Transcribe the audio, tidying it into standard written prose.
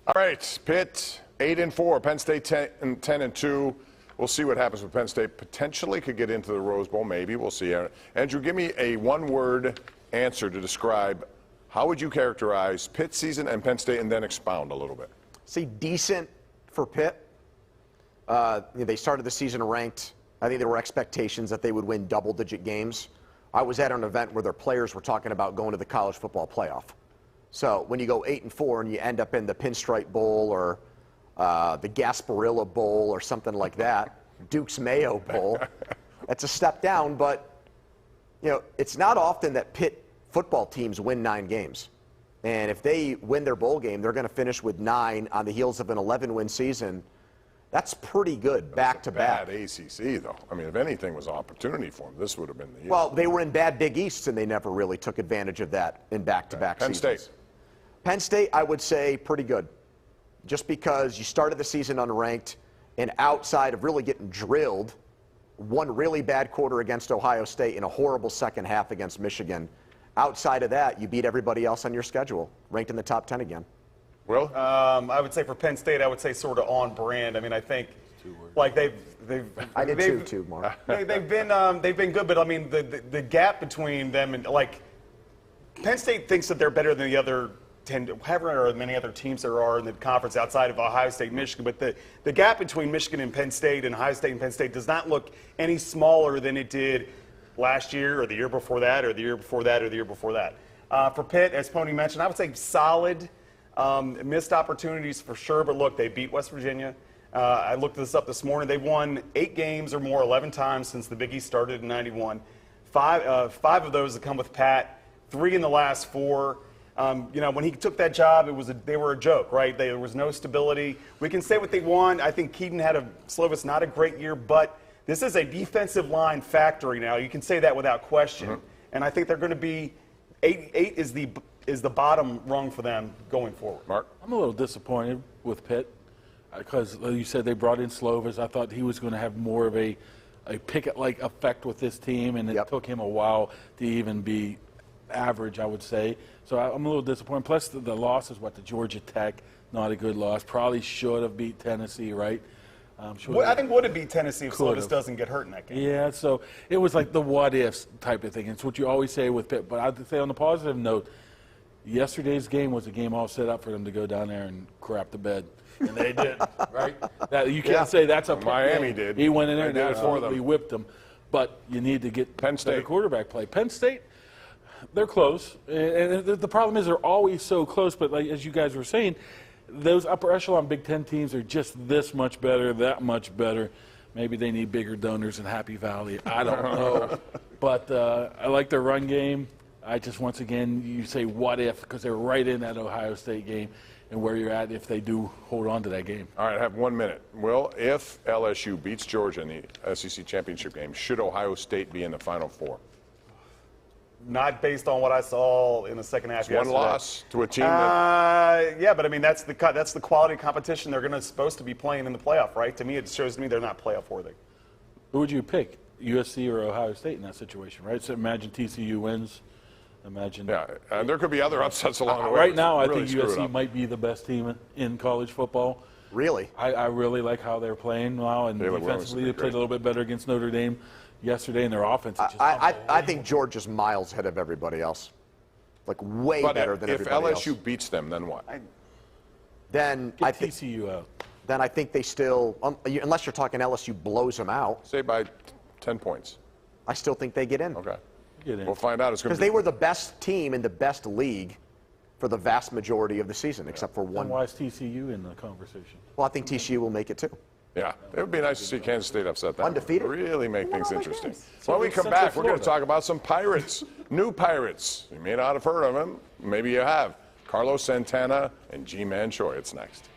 All right, Pitt 8-4, Penn State 10-2. We'll see what happens with Penn State. Potentially could get into the Rose Bowl, maybe. We'll see. Andrew, give me a one-word answer to describe how would you characterize Pitt's season and Penn State, and then expound a little bit. Say decent for Pitt. They started the season ranked. I think there were expectations that they would win double-digit games. I was at an event where their players were talking about going to the college football playoff. So when you go 8-4 and you end up in the Pinstripe Bowl or the Gasparilla Bowl or something like that, Duke's Mayo Bowl, that's a step down. But it's not often that Pitt football teams win 9 games. And if they win their bowl game, they're going to finish with 9 on the heels of an 11-win season. That's pretty good, back-to-back. Bad ACC, though. I mean, if anything was an opportunity for them, this would have been the year. Well, they were in bad Big Easts, and they never really took advantage of that in back-to-back seasons. Penn State. Penn State, I would say pretty good. Just because you started the season unranked, and outside of really getting drilled, one really bad quarter against Ohio State and a horrible second half against Michigan. Outside of that, you beat everybody else on your schedule, ranked in the top 10 again. Will? I would say for Penn State, I would say sort of on brand. I mean, I think like they've I did too, Mark. They've been good, but I mean the gap between them and like Penn State thinks that they're better than the other 10, however many other teams there are in the conference outside of Ohio State and Michigan. But the gap between Michigan and Penn State and Ohio State and Penn State does not look any smaller than it did last year or the year before that or the year before that or the year before that. For Pitt, as Pony mentioned, I would say solid. Missed opportunities for sure, but look, they beat West Virginia. I looked this up this morning. They've won 8 games or more 11 times since the Big East started in '91. Five of those have come with Pat. 3 in the last 4. When he took that job, they were a joke, right? There was no stability. We can say what they want. I think Keaton had Slovis not a great year, but this is a defensive line factory now. You can say that without question. Mm-hmm. And I think they're going to be 8 is the bottom rung for them going forward. Mark? I'm a little disappointed with Pitt because you said they brought in Slovis. I thought he was going to have more of a Pickett-like effect with this team, and it took him a while to even be average, I would say. So I'm a little disappointed. Plus, the loss is to Georgia Tech, not a good loss. Probably should have beat Tennessee, right? I think would have beat Tennessee if Slovis doesn't get hurt in that game. Yeah, so it was like the what-ifs type of thing. It's what you always say with Pitt. But I'd say on the positive note, yesterday's game was a game all set up for them to go down there and crap the bed. And they did, right? You can't say that's a Miami did. He went in there and absolutely whipped them. But you need to get Penn State quarterback play. Penn State, they're close. And the problem is they're always so close. But like, as you guys were saying, those upper echelon Big Ten teams are just this much better, that much better. Maybe they need bigger donors in Happy Valley. I don't know. But I like their run game. I just, once again, you say what if, because they're right in that Ohio State game and where you're at if they do hold on to that game. All right, I have 1 minute. Will, if LSU beats Georgia in the SEC championship game, should Ohio State be in the Final Four? Not based on what I saw in the second half yesterday. One loss to a team that... yeah, but I mean, that's the quality competition they're supposed to be playing in the playoff, right? To me, it shows me they're not playoff worthy. Who would you pick, USC or Ohio State in that situation, right? So imagine TCU wins. Imagine. Yeah, and there could be other upsets along the way. Right now, I think USC might be the best team in college football. Really? I really like how they're playing now, and defensively they played a little bit better against Notre Dame yesterday, and their offense is just I think Georgia's miles ahead of everybody else. Like, way better than everybody else. If LSU beats them, then what? Then I think TCU out. Then I think they still, unless you're talking LSU blows them out. Say by 10 points. I still think they get in. Okay. We'll find out. Because they were the best team in the best league for the vast majority of the season, except for one. And why is TCU in the conversation? Well, I think TCU will make it too. Yeah, it would be nice to see Kansas State upset that. Undefeated. Really make things interesting. So when we come back, we're going to talk about some Pirates, new Pirates. You may not have heard of them. Maybe you have. Carlos Santana and G-Man Choi. It's next.